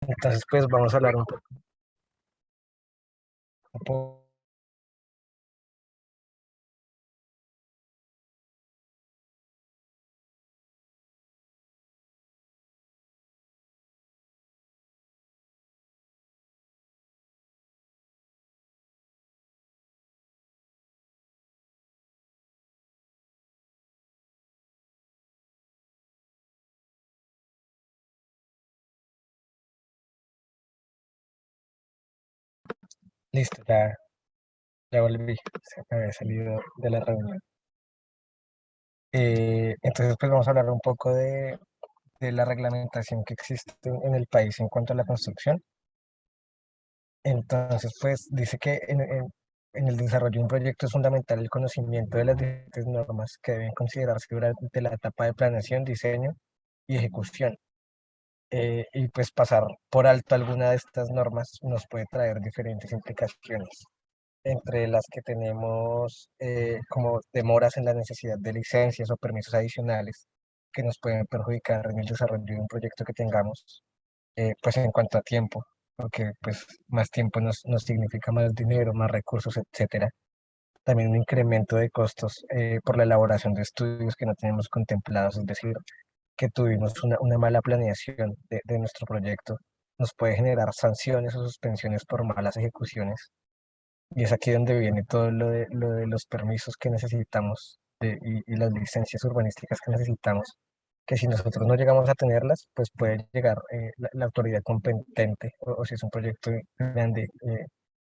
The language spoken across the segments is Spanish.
Entonces, pues vamos a hablar un poco. Listo, ya volví, se me había salido de la reunión. Entonces, pues vamos a hablar un poco de la reglamentación que existe en el país en cuanto a la construcción. Entonces, pues dice que en el desarrollo de un proyecto es fundamental el conocimiento de las diferentes normas que deben considerarse durante la etapa de planeación, diseño y ejecución. Y pues pasar por alto alguna de estas normas nos puede traer diferentes implicaciones, entre las que tenemos como demoras en la necesidad de licencias o permisos adicionales que nos pueden perjudicar en el desarrollo de un proyecto que tengamos, pues en cuanto a tiempo, porque pues más tiempo nos significa más dinero, más recursos, etcétera. También un incremento de costos por la elaboración de estudios que no tenemos contemplados, es decir, que tuvimos una mala planeación de nuestro proyecto, nos puede generar sanciones o suspensiones por malas ejecuciones. Y es aquí donde viene todo lo de los permisos que necesitamos y las licencias urbanísticas que necesitamos, que si nosotros no llegamos a tenerlas, pues puede llegar la autoridad competente, o si es un proyecto grande,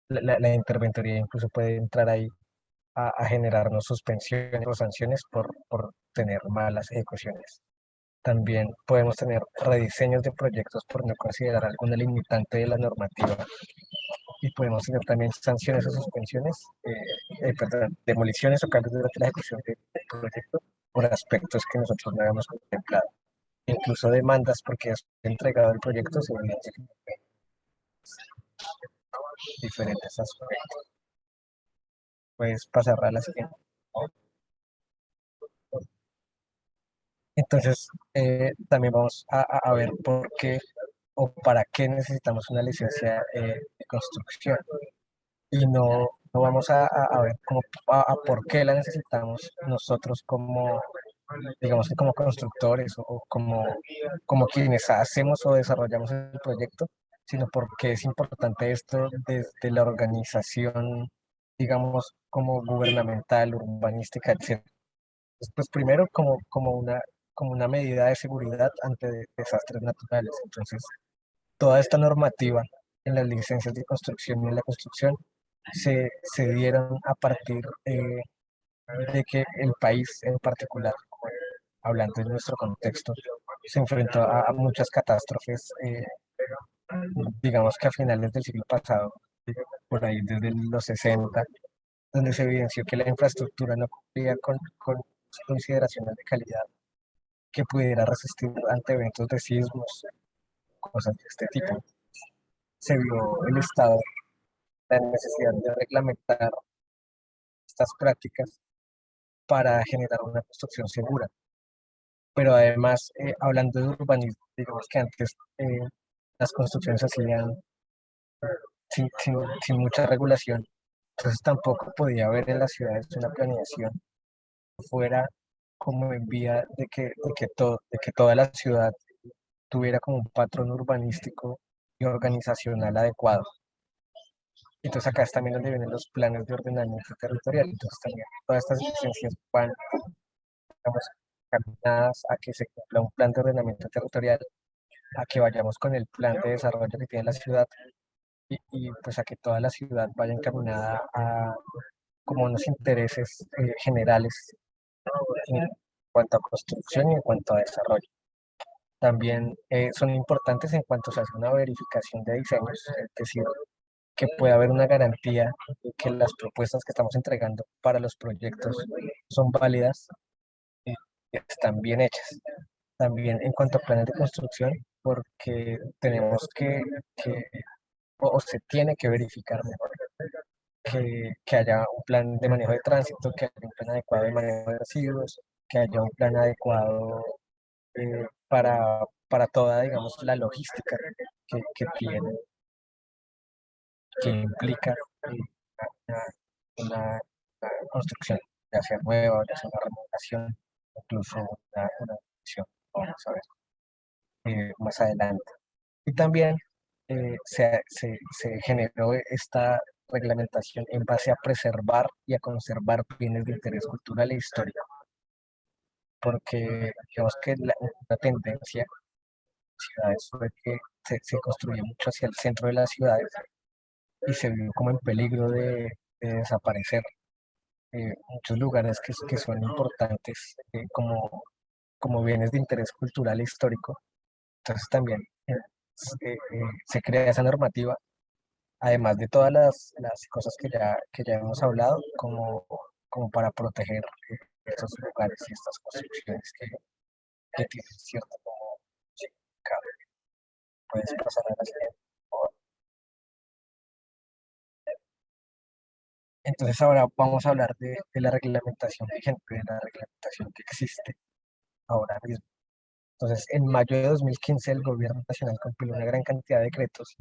la interventoría incluso puede entrar ahí a generarnos suspensiones o sanciones por tener malas ejecuciones. También podemos tener rediseños de proyectos por no considerar alguna limitante de la normativa y podemos tener también sanciones o suspensiones, perdón, demoliciones o cambios durante la ejecución del proyecto por aspectos que nosotros no habíamos contemplado. Incluso demandas porque es entregado el proyecto se evidencian diferentes aspectos. Puedes pasar a la siguiente. Entonces, también vamos a ver por qué o para qué necesitamos una licencia de construcción. Y no vamos a ver cómo, a por qué la necesitamos nosotros como, digamos que como constructores o como quienes hacemos o desarrollamos el proyecto, sino porque es importante esto desde la organización, digamos, como gubernamental, urbanística, etc. Pues primero como una medida de seguridad ante desastres naturales. Entonces, toda esta normativa en las licencias de construcción y en la construcción se dieron a partir de que el país en particular, hablando de nuestro contexto, se enfrentó a muchas catástrofes, digamos que a finales del siglo pasado, por ahí desde los 60, donde se evidenció que la infraestructura no cumplía con consideraciones de calidad que pudiera resistir ante eventos de sismos, cosas de este tipo. Se vio el Estado la necesidad de reglamentar estas prácticas para generar una construcción segura. Pero además, hablando de urbanismo, digamos que antes las construcciones se hacían sin mucha regulación, entonces tampoco podía haber en las ciudades una planeación fuera como en vía de que toda la ciudad tuviera como un patrón urbanístico y organizacional adecuado. Entonces acá es también donde vienen los planes de ordenamiento territorial. Entonces también todas estas licencias van, digamos, caminadas a que se cumpla un plan de ordenamiento territorial, a que vayamos con el plan de desarrollo que tiene la ciudad y pues a que toda la ciudad vaya encaminada a como unos intereses generales en cuanto a construcción y en cuanto a desarrollo. También son importantes en cuanto se hace una verificación de diseños, es decir, que pueda haber una garantía de que las propuestas que estamos entregando para los proyectos son válidas y están bien hechas. También en cuanto a planes de construcción, porque tenemos o se tiene que verificar mejor que haya un plan de manejo de tránsito, que haya un plan adecuado de manejo de residuos, que haya un plan adecuado para toda, digamos, la logística. que tiene, que implica una, una- una construcción, ya sea nueva, ya sea una remodelación, incluso una edición, vamos a ver más adelante. Y también se generó esta reglamentación en base a preservar y a conservar bienes de interés cultural e histórico, porque digamos que la tendencia en ciudades fue que se construyó mucho hacia el centro de las ciudades y se vio como en peligro de desaparecer muchos lugares que son importantes como bienes de interés cultural e histórico. Entonces también se crea esa normativa, además de todas las cosas que ya hemos hablado, como para proteger estos lugares y estas construcciones que tienen cierto como significado. Puedes pasar a la siguiente. Entonces ahora vamos a hablar de la reglamentación vigente, de la reglamentación que existe ahora mismo. Entonces, en mayo de 2015 el gobierno nacional compiló una gran cantidad de decretos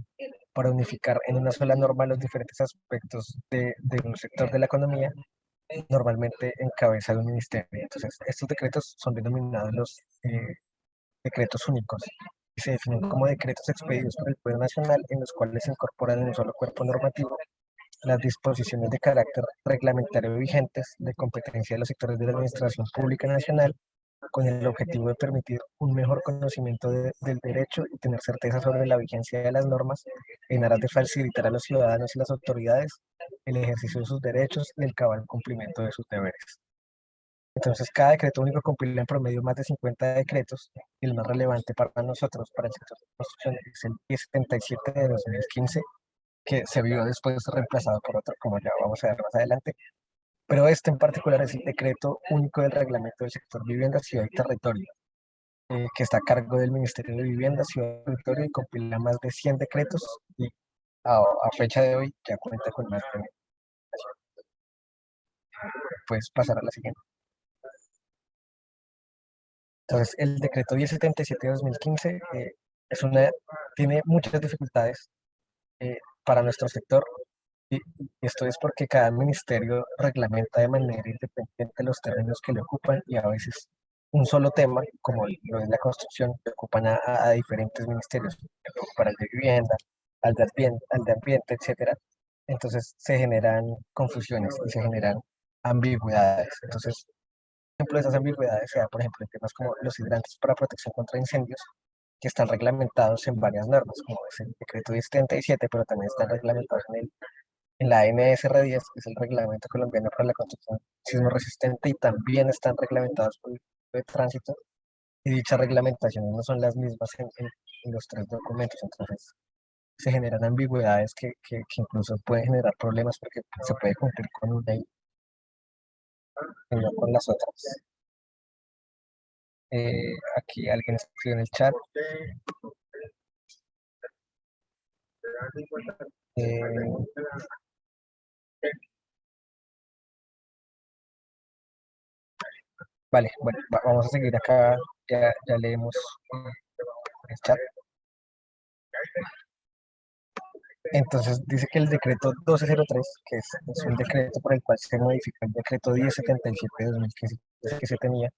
para unificar en una sola norma los diferentes aspectos de un sector de la economía, normalmente en cabeza de un ministerio. Entonces, estos decretos son denominados los decretos únicos y se definen como decretos expedidos por el Poder Nacional en los cuales se incorporan en un solo cuerpo normativo las disposiciones de carácter reglamentario vigentes de competencia de los sectores de la Administración Pública Nacional con el objetivo de permitir un mejor conocimiento del derecho y tener certeza sobre la vigencia de las normas en aras de facilitar a los ciudadanos y las autoridades el ejercicio de sus derechos y el cabal cumplimiento de sus deberes. Entonces, cada decreto único compila en promedio más de 50 decretos y el más relevante para nosotros, para el sector de construcción, es el 1077 de 2015, que se vio después reemplazado por otro, como ya vamos a ver más adelante. Pero este en particular es el decreto único del reglamento del sector vivienda, ciudad y territorio, que está a cargo del Ministerio de Vivienda, Ciudad y Territorio y compila más de 100 decretos y a fecha de hoy ya cuenta con más de... Puedes pasar a la siguiente. Entonces, el decreto 1077 de 2015 es tiene muchas dificultades para nuestro sector y esto es porque cada ministerio reglamenta de manera independiente los terrenos que le ocupan y a veces un solo tema, como lo es la construcción, le ocupan a diferentes ministerios, para el de vivienda, al de ambiente, etcétera. Entonces se generan confusiones y se generan ambigüedades. Entonces, ejemplo de esas ambigüedades se da, por ejemplo, en temas como los hidrantes para protección contra incendios, que están reglamentados en varias normas, como es el decreto 1077, pero también están reglamentados en la NSR10, que es el Reglamento Colombiano para la Construcción Sismo Resistente, y también están reglamentados por el Código de Tránsito, y dichas reglamentaciones no son las mismas en los tres documentos, entonces se generan ambigüedades que incluso pueden generar problemas porque se puede cumplir con una y no con las otras. Aquí alguien escribió en el chat. eh, vale, bueno, vamos a seguir acá, ya leemos el chat. Entonces dice que el decreto 1203, es un decreto por el cual se modifica el decreto 1077 de 2015 que se tenía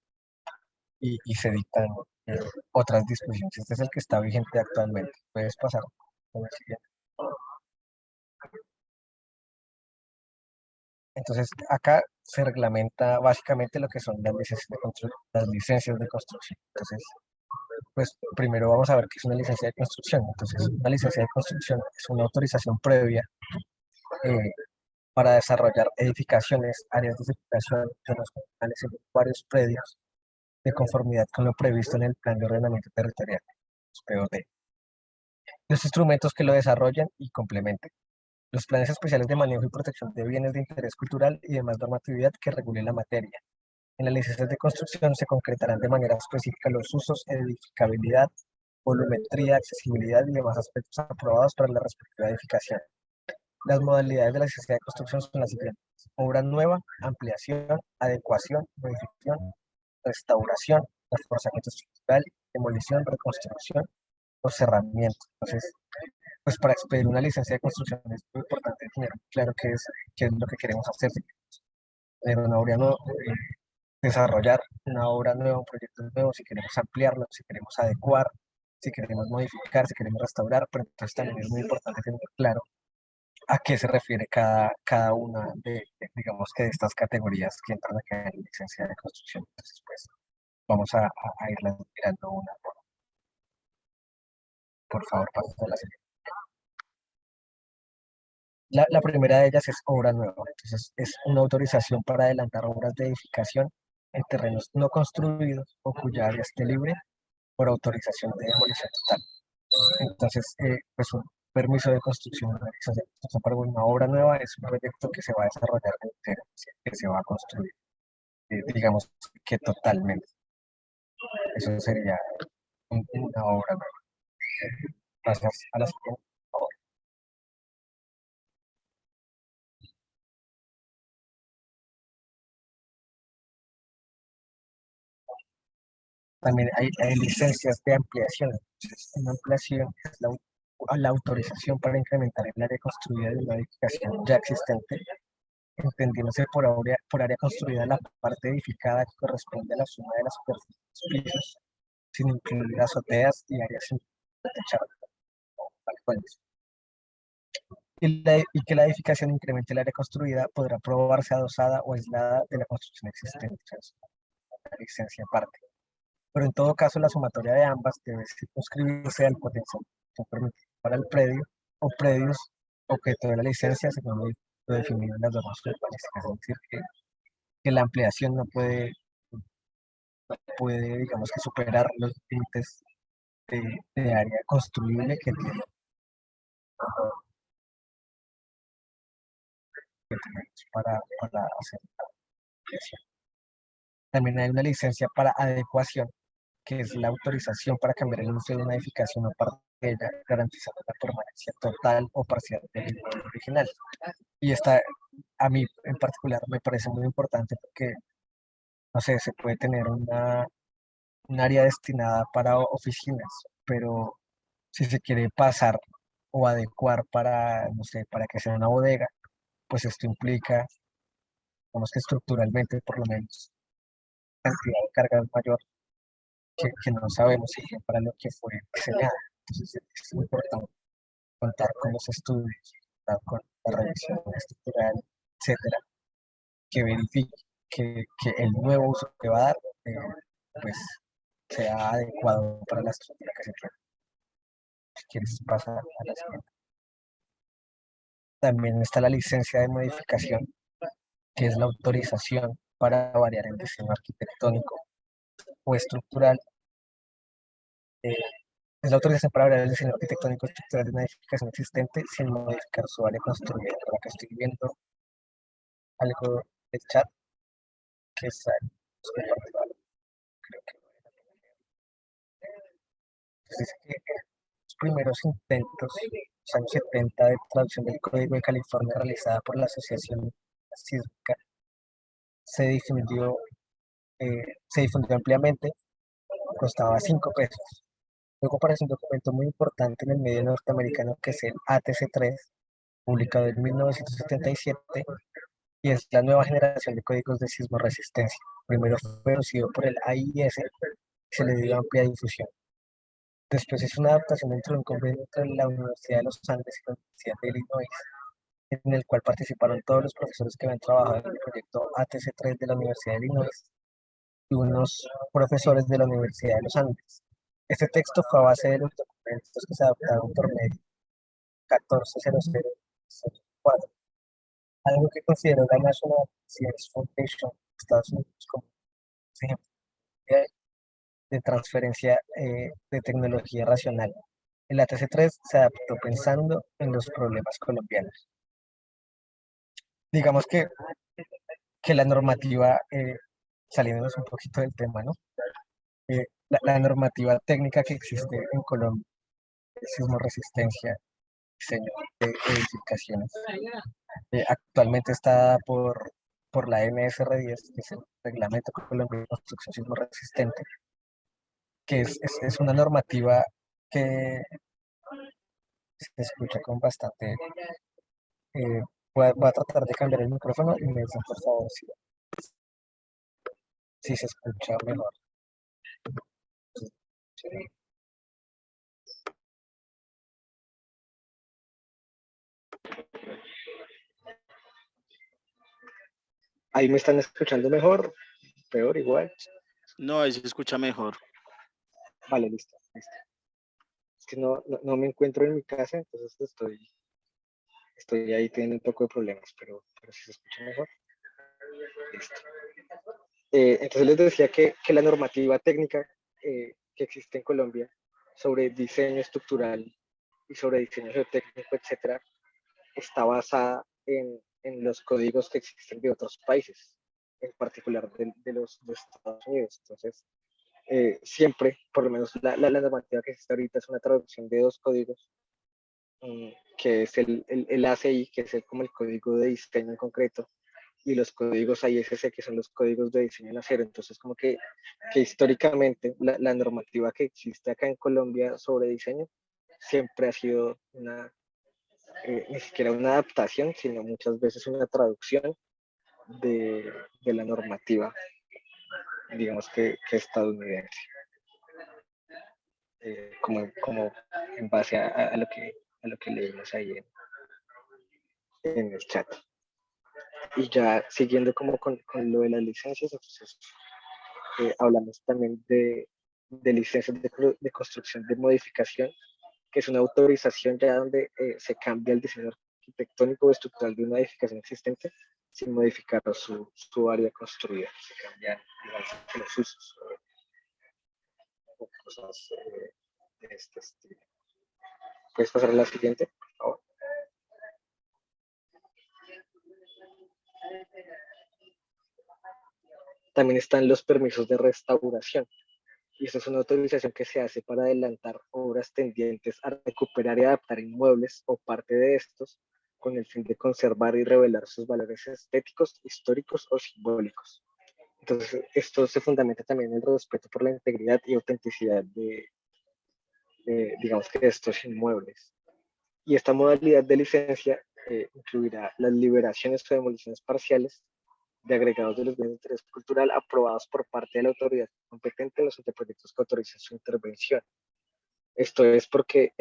y se dictan eh, otras disposiciones. Este es el que está vigente actualmente. Puedes pasar con el siguiente. Entonces acá se reglamenta básicamente lo que son las licencias de construcción. Entonces, pues primero vamos a ver qué es una licencia de construcción. Entonces, una licencia de construcción es una autorización previa eh, para desarrollar edificaciones, áreas de circulación, zonas comunales en varios predios de conformidad con lo previsto en el Plan de Ordenamiento Territorial, los POT. Los instrumentos que lo desarrollan y complementen. Los planes especiales de manejo y protección de bienes de interés cultural y demás normatividad que regulen la materia. En las licencias de construcción se concretarán de manera específica los usos, edificabilidad, volumetría, accesibilidad y demás aspectos aprobados para la respectiva edificación. Las modalidades de la licencia de construcción son las siguientes: obra nueva, ampliación, adecuación, modificación, restauración, reforzamiento estructural, demolición, reconstrucción, cerramientos. Entonces, pues para expedir una licencia de construcción es muy importante tener claro qué es lo que queremos hacer, si tener una obra nueva, desarrollar una obra nueva, un proyecto nuevo, si queremos ampliarlo, si queremos adecuar, si queremos modificar, si queremos restaurar, pero entonces también es muy importante tener claro a qué se refiere cada una digamos que de estas categorías que entran acá en licencia de construcción. Entonces, pues vamos a irlas mirando una por favor, pasa la siguiente. La primera de ellas es obra nueva. Entonces, es una autorización para adelantar obras de edificación en terrenos no construidos o cuya área esté libre por autorización de demolición total. Entonces, pues un permiso de construcción, una licencia de construcción para una obra nueva es un proyecto que se va a desarrollar entero, ¿sí? Que se va a construir, digamos que totalmente. Eso sería una obra nueva. Pasas a la siguiente. También hay licencias de ampliación. Entonces, una ampliación es la autorización para incrementar el área construida de una edificación ya existente, entendiéndose por área construida la parte edificada que corresponde a la suma de las superficies de los pisos, sin incluir azoteas y áreas sin techado, balcones. Y que la edificación incremente el área construida podrá probarse adosada o aislada de la construcción existente. O sea, es una licencia aparte. Pero en todo caso la sumatoria de ambas debe circunscribirse al potencial que permite para el predio o predios objeto de la licencia según lo definido en las normas urbanísticas. Es decir, que la ampliación no puede, digamos que superar los límites de área construible que tiene que tenemos para hacer la ampliación. También hay una licencia para adecuación, que es la autorización para cambiar el uso de una edificación o parte de ella, garantizando la permanencia total o parcial del inmueble original. Y esta, a mí en particular, me parece muy importante porque, no sé, se puede tener un área destinada para oficinas, pero si se quiere pasar o adecuar para, no sé, para que sea una bodega, pues esto implica, digamos que estructuralmente, por lo menos, cantidad de cargas mayor que no sabemos si fue para lo que fue diseñada. Entonces es importante contar con los estudios, contar con la revisión estructural, etcétera, que verifique que el nuevo uso que va a dar, pues, sea adecuado para la estructura que se tiene. Si quieres pasar a la siguiente. También está la licencia de modificación, que es la autorización para variar el diseño arquitectónico o estructural. eh, es la autorización para variar el diseño arquitectónico estructural de una edificación existente sin modificar su área construida. Por acá estoy viendo algo del chat que es creo que dice que los primeros intentos, los años 70, de traducción del Código de California realizada por la Asociación Sísmica se difundió, se difundió ampliamente, costaba 5 pesos. Luego aparece un documento muy importante en el medio norteamericano que es el ATC3, publicado en 1977, y es la nueva generación de códigos de sismo resistencia. Primero fue producido por el AIS y se le dio amplia difusión. Después es una adaptación dentro de un convenio entre la Universidad de los Andes y la Universidad de Illinois, en el cual participaron todos los profesores que habían trabajado en el proyecto ATC3 de la Universidad de Illinois y unos profesores de la Universidad de los Andes. Este texto fue a base de los documentos que se adoptaron por medio 140004, algo que consideró la National Science Foundation de Estados Unidos como ejemplo de transferencia de tecnología racional. El ATC3 se adaptó pensando en los problemas colombianos. Digamos que la normativa, saliéndonos un poquito del tema, ¿no? La normativa técnica que existe en Colombia, sismo resistencia, diseño de edificaciones, actualmente está dada por la NSR10, que es el Reglamento Colombiano de Construcción Sismo Resistente, que es una normativa que se escucha con bastante. eh, voy a tratar de cambiar el micrófono y me dicen por favor si se escucha mejor. Ahí me están escuchando mejor, peor, igual. No, ahí se escucha mejor. Vale, listo. Es que no me encuentro en mi casa, entonces estoy ahí teniendo un poco de problemas, pero si se escucha mejor. Listo. Entonces les decía que la normativa técnica que existe en Colombia sobre diseño estructural y sobre diseño geotécnico, etcétera, está basada en los códigos que existen de otros países, en particular de Estados Unidos. Entonces, siempre, por lo menos la normativa que existe ahorita es una traducción de dos códigos, que es el ACI, que es como el código de diseño en concreto, y los códigos ISC, que son los códigos de diseño en acero. Entonces, como que históricamente la normativa que existe acá en Colombia sobre diseño siempre ha sido ni siquiera una adaptación, sino muchas veces una traducción de la normativa, digamos que estadounidense, como en base a lo que leímos ahí en el chat. Y ya siguiendo como con lo de las licencias, entonces hablamos también de licencias de construcción de modificación, que es una autorización ya donde se cambia el diseño arquitectónico o estructural de una edificación existente sin modificar su área construida. Se cambian, digamos, los usos o cosas de este estilo. ¿Puedes pasar a la siguiente, por favor? También están los permisos de restauración. Y esta es una autorización que se hace para adelantar obras tendientes a recuperar y adaptar inmuebles o parte de estos con el fin de conservar y revelar sus valores estéticos, históricos o simbólicos. Entonces, esto se fundamenta también en el respeto por la integridad y autenticidad digamos que de estos inmuebles. Y esta modalidad de licencia incluirá las liberaciones o demoliciones parciales de agregados de los bienes de interés cultural aprobados por parte de la autoridad competente en los anteproyectos que autorizan su intervención. Esto es porque,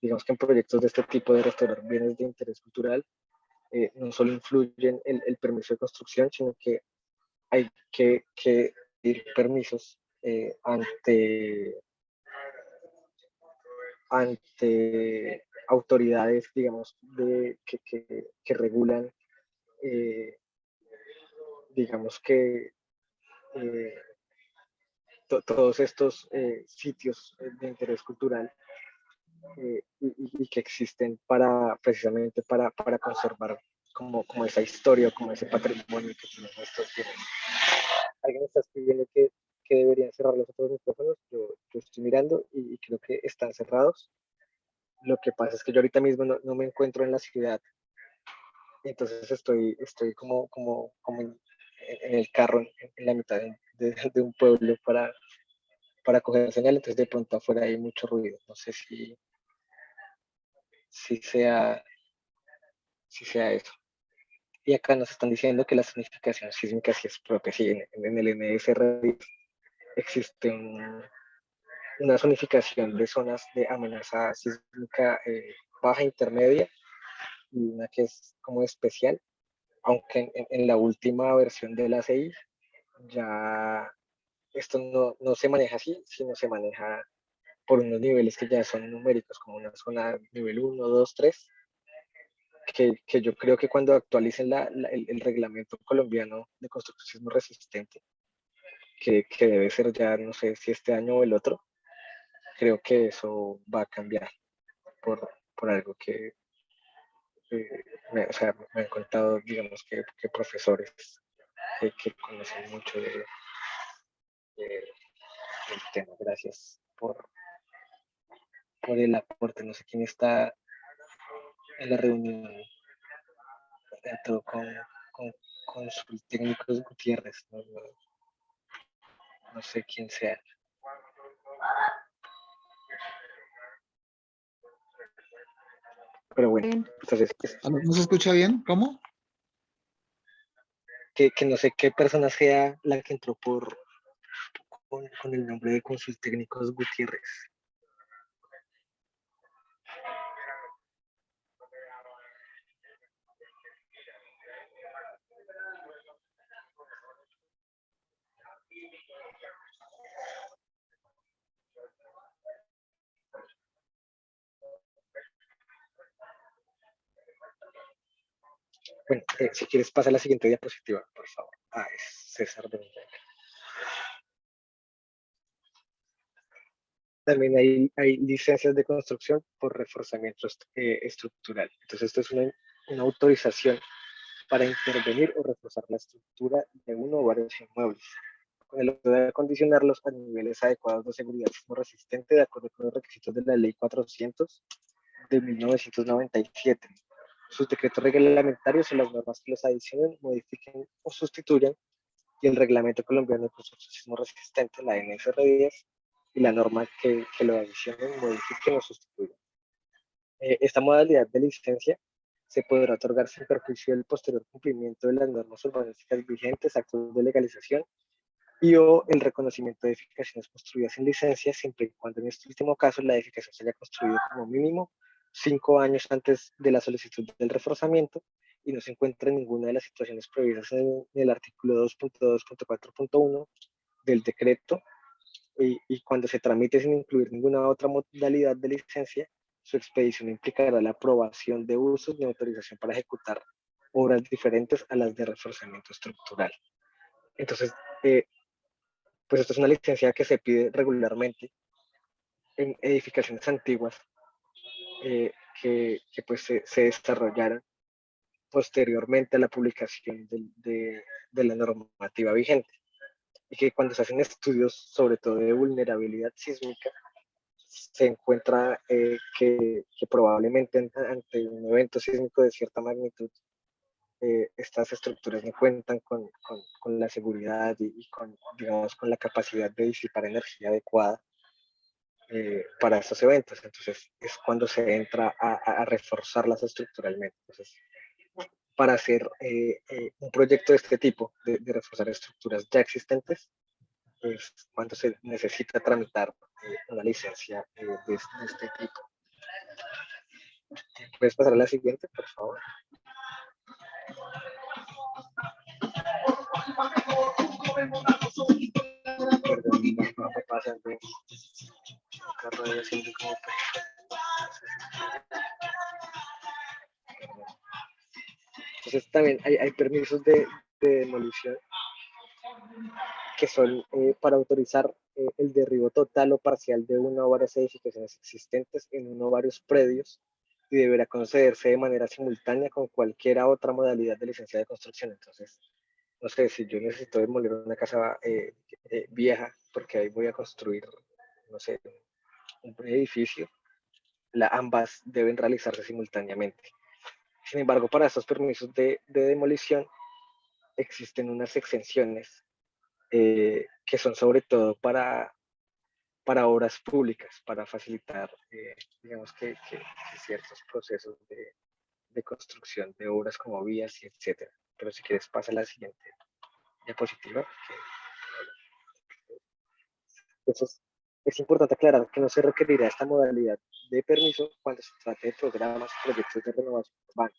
digamos que en proyectos de este tipo de restaurar bienes de interés cultural, no solo influyen el permiso de construcción, sino que hay que pedir permisos ante autoridades, digamos, que regulan, digamos que eh, todos estos sitios de interés cultural y que existen precisamente para conservar como esa historia, como ese patrimonio que tienen estos bienes. Alguien está escribiendo que deberían cerrar los otros micrófonos. Yo estoy mirando y creo que están cerrados. Lo que pasa es que yo ahorita mismo no me encuentro en la ciudad, entonces estoy como en el carro, en la mitad de un pueblo para coger señal, entonces de pronto afuera hay mucho ruido. No sé si sea, si sea eso. Y acá nos están diciendo que la zonificación sísmica sí es propia. Sí, en el NSR existe una zonificación de zonas de amenaza sísmica baja, intermedia, y una que es como especial, aunque en la última versión de la CI ya esto no se maneja así, sino se maneja por unos niveles que ya son numéricos, como una zona nivel 1, 2, 3, que yo creo que cuando actualicen el reglamento colombiano de construcción resistente, que debe ser ya, no sé si este año o el otro, creo que eso va a cambiar por algo o sea, me han contado, digamos, que profesores que conocen mucho del tema. Gracias por el aporte. No sé quién está en la reunión, entró con sus técnicos Gutiérrez, no sé quién sea. Pero bueno, Bien. entonces, ¿No se escucha bien? ¿Cómo? que no sé qué persona sea la que entró con el nombre de Consultécnicos Gutiérrez. Bueno, si quieres pasa a la siguiente diapositiva, por favor. Es César Benítez. También hay licencias de construcción por reforzamiento estructural. Entonces, esto es una autorización para intervenir o reforzar la estructura de uno o varios inmuebles, con el objeto de acondicionarlos a niveles adecuados de seguridad sismo resistente de acuerdo con los requisitos de la Ley 400 de 1997. Sus decretos reglamentarios son las normas que los adicionen, modifiquen o sustituyan, y el Reglamento Colombiano de Construcción Sismo Resistente, la NSR10, y la norma que lo adicionen, modifiquen o sustituyan. Esta modalidad de licencia se podrá otorgar sin perjuicio del posterior cumplimiento de las normas urbanísticas vigentes, actos de legalización y o el reconocimiento de edificaciones construidas sin licencia, siempre y cuando en este último caso la edificación se haya construido como mínimo 5 años antes de la solicitud del reforzamiento y no se encuentra en ninguna de las situaciones previstas en el artículo 2.2.4.1 del decreto, y cuando se tramite sin incluir ninguna otra modalidad de licencia, su expedición implicará la aprobación de usos de autorización para ejecutar obras diferentes a las de reforzamiento estructural. Entonces, pues esto es una licencia que se pide regularmente en edificaciones antiguas que pues se desarrollaron posteriormente a la publicación de la normativa vigente, y que cuando se hacen estudios, sobre todo de vulnerabilidad sísmica, se encuentra que probablemente ante un evento sísmico de cierta magnitud, estas estructuras no cuentan con la seguridad y con, digamos, con la capacidad de disipar energía adecuada para estos eventos. Entonces es cuando se entra a reforzarlas estructuralmente. Entonces, para hacer un proyecto de este tipo, de reforzar estructuras ya existentes, es cuando se necesita tramitar una licencia de este tipo. ¿Puedes pasar a la siguiente, por favor? Perdón, no me pasan de carro de haciendo como Entonces también hay permisos de demolición que son para autorizar el derribo total o parcial de una o varias edificaciones existentes en uno o varios predios, y deberá concederse de manera simultánea con cualquier otra modalidad de licencia de construcción. Entonces, no sé, si yo necesito demoler una casa vieja porque ahí voy a construir, no sé, un edificio, ambas deben realizarse simultáneamente. Sin embargo, para estos permisos de demolición existen unas exenciones que son sobre todo para obras públicas, para facilitar, digamos que ciertos procesos de construcción de obras como vías y etcétera. Pero si quieres, pasa a la siguiente diapositiva. Entonces, es importante aclarar que no se requerirá esta modalidad de permiso cuando se trate de programas y proyectos de renovación urbana,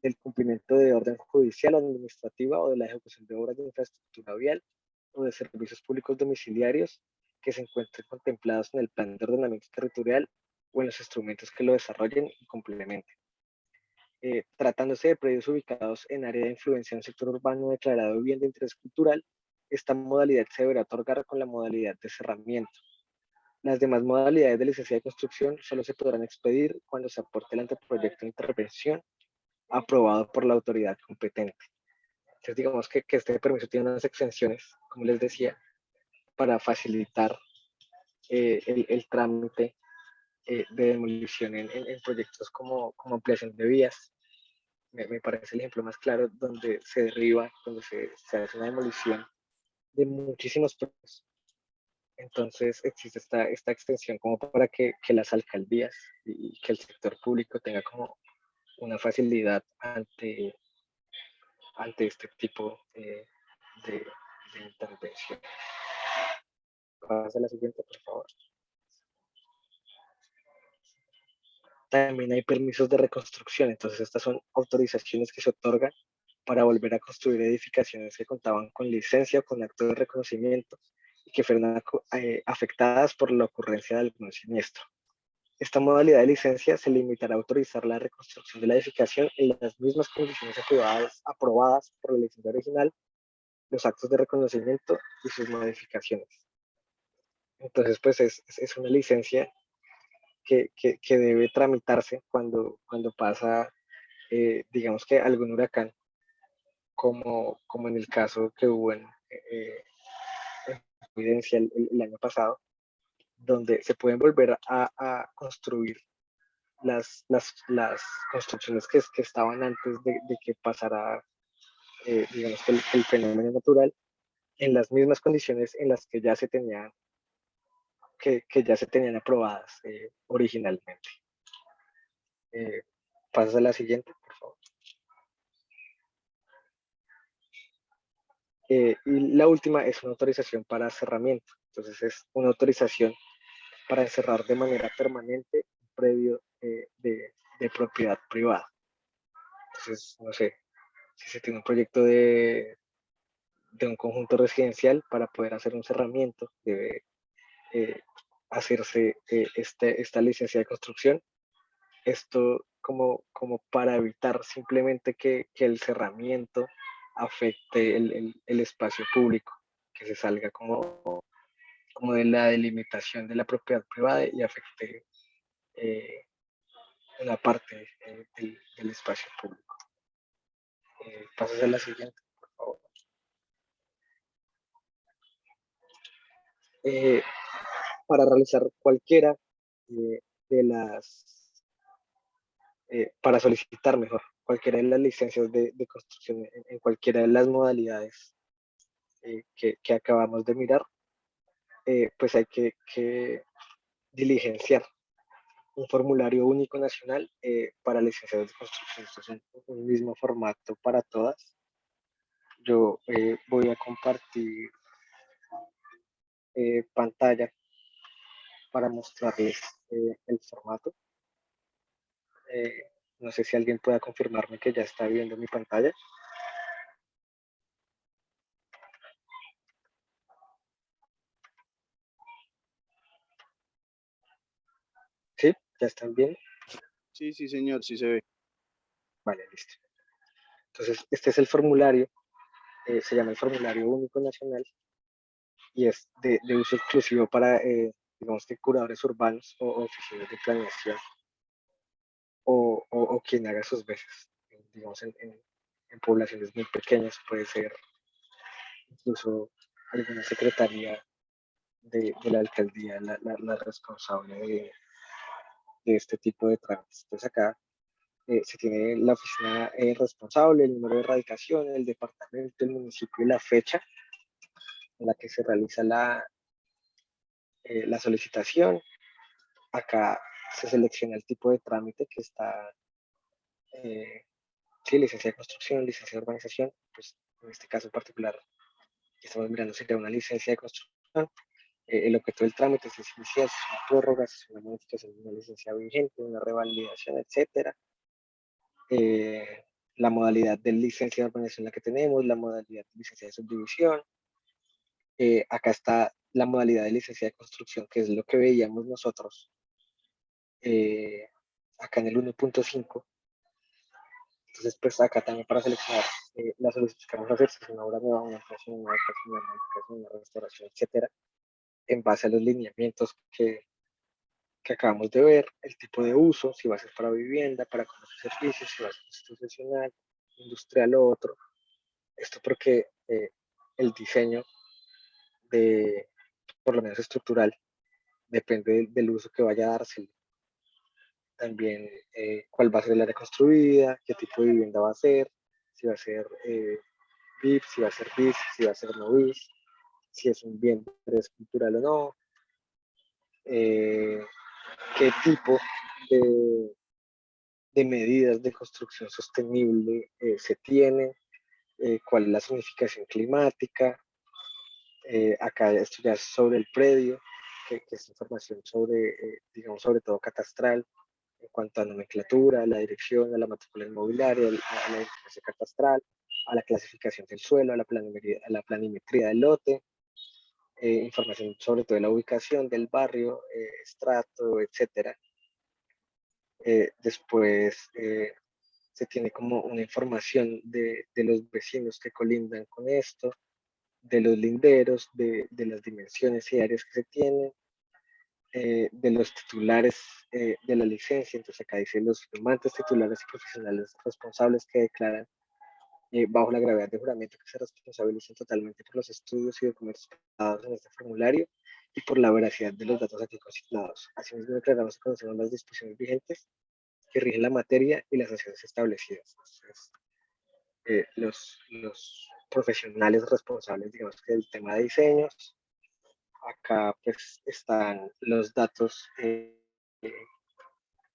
del cumplimiento de orden judicial o administrativa o de la ejecución de obras de infraestructura vial o de servicios públicos domiciliarios que se encuentren contemplados en el plan de ordenamiento territorial o en los instrumentos que lo desarrollen y complementen. Tratándose de predios ubicados en área de influencia de un sector urbano declarado bien de interés cultural, esta modalidad se deberá otorgar con la modalidad de cerramiento. Las demás modalidades de licencia de construcción solo se podrán expedir cuando se aporte el anteproyecto de intervención aprobado por la autoridad competente. Entonces, digamos que este permiso tiene unas exenciones, como les decía, para facilitar el trámite de demolición en proyectos como ampliación de vías. Me parece el ejemplo más claro, donde se derriba, donde se hace una demolición de muchísimos predios Entonces existe esta extensión como para que las alcaldías y que el sector público tenga como una facilidad ante este tipo de intervención. Pasa a la siguiente, por favor. También hay permisos de reconstrucción, entonces estas son autorizaciones que se otorgan para volver a construir edificaciones que contaban con licencia o con acto de reconocimiento y que fueron afectadas por la ocurrencia de algún siniestro. Esta modalidad de licencia se limitará a autorizar la reconstrucción de la edificación en las mismas condiciones aprobadas por la licencia original, los actos de reconocimiento y sus modificaciones. Entonces, pues es una licencia que debe tramitarse cuando pasa, digamos que algún huracán, como en el caso que hubo en Providencia el año pasado, donde se pueden volver a construir las construcciones que estaban antes de que pasara, digamos, que el fenómeno natural, en las mismas condiciones en las que ya se tenían, que ya se tenían aprobadas originalmente. Pasas a la siguiente, por favor. Y la última es una autorización para cerramiento. Entonces es una autorización para encerrar de manera permanente un predio de propiedad privada. Entonces, no sé, si se tiene un proyecto de un conjunto residencial, para poder hacer un cerramiento debe hacerse esta licencia de construcción. Esto como para evitar simplemente que el cerramiento afecte el espacio público, que se salga como de la delimitación de la propiedad privada y afecte una parte del espacio público. Pasas a la siguiente, por favor. Para realizar cualquiera de las, para solicitar mejor, cualquiera de las licencias de construcción en cualquiera de las modalidades que acabamos de mirar, pues hay que diligenciar un formulario único nacional para licenciados de construcción. Esto es un mismo formato para todas. Yo voy a compartir pantalla para mostrarles el formato. No sé si alguien pueda confirmarme que ya está viendo mi pantalla. ¿Sí? ¿Ya están bien? Sí, sí, señor, sí se ve. Vale, listo. Entonces, este es el formulario, se llama el Formulario Único Nacional y es de uso exclusivo para, digamos que curadores urbanos o oficinas de planeación o quien haga sus veces, digamos, en poblaciones muy pequeñas, puede ser incluso alguna secretaría de la alcaldía la responsable de este tipo de trámites. Entonces acá se tiene la oficina responsable, el número de erradicación, el departamento, el municipio y la fecha en la que se realiza la solicitación. Acá se selecciona el tipo de trámite que está, sí, licencia de construcción, licencia de urbanización, pues en este caso en particular que estamos mirando sería una licencia de construcción. El objeto del trámite es inicial, si es una prórroga, si es una modificación de una licencia vigente, una revalidación, etcétera. La modalidad de licencia de urbanización la que tenemos, la modalidad de licencia de subdivisión. Acá está la modalidad de licencia de construcción, que es lo que veíamos nosotros acá en el 1.5. Entonces, pues acá también para seleccionar la solicitud que vamos a hacer, si es una obra nueva, una ampliación, una adecuación, una modificación, una restauración, etcétera, en base a los lineamientos que acabamos de ver, el tipo de uso, si va a ser para vivienda, para comercio y servicios, si va a ser institucional, industrial o otro. Esto porque el diseño por lo menos estructural, depende del uso que vaya a darse. También cuál va a ser el área construida, qué tipo de vivienda va a ser, si va a ser VIP, si va a ser BIS, si va a ser no BIS. si es un bien de interés cultural o no, qué tipo de medidas de construcción sostenible se tienen, cuál es la zonificación climática. Acá esto ya es sobre el predio, que es información sobre, digamos, sobre todo catastral, en cuanto a nomenclatura, a la dirección, a la matrícula inmobiliaria, a la identificación catastral, a la clasificación del suelo, a la planimetría del lote, información sobre todo de la ubicación del barrio, estrato, etcétera. Después se tiene como una información de los vecinos que colindan con esto, de los linderos, de las dimensiones y áreas que se tienen, de los titulares de la licencia. Entonces acá dice los firmantes, titulares y profesionales responsables que declaran bajo la gravedad de juramento que se responsabilizan totalmente por los estudios y documentos presentados en este formulario y por la veracidad de los datos aquí consignados. Asimismo, declaramos que conocemos las disposiciones vigentes que rigen la materia y las sanciones establecidas. Entonces, los profesionales responsables, digamos que del tema de diseños. Acá pues están los datos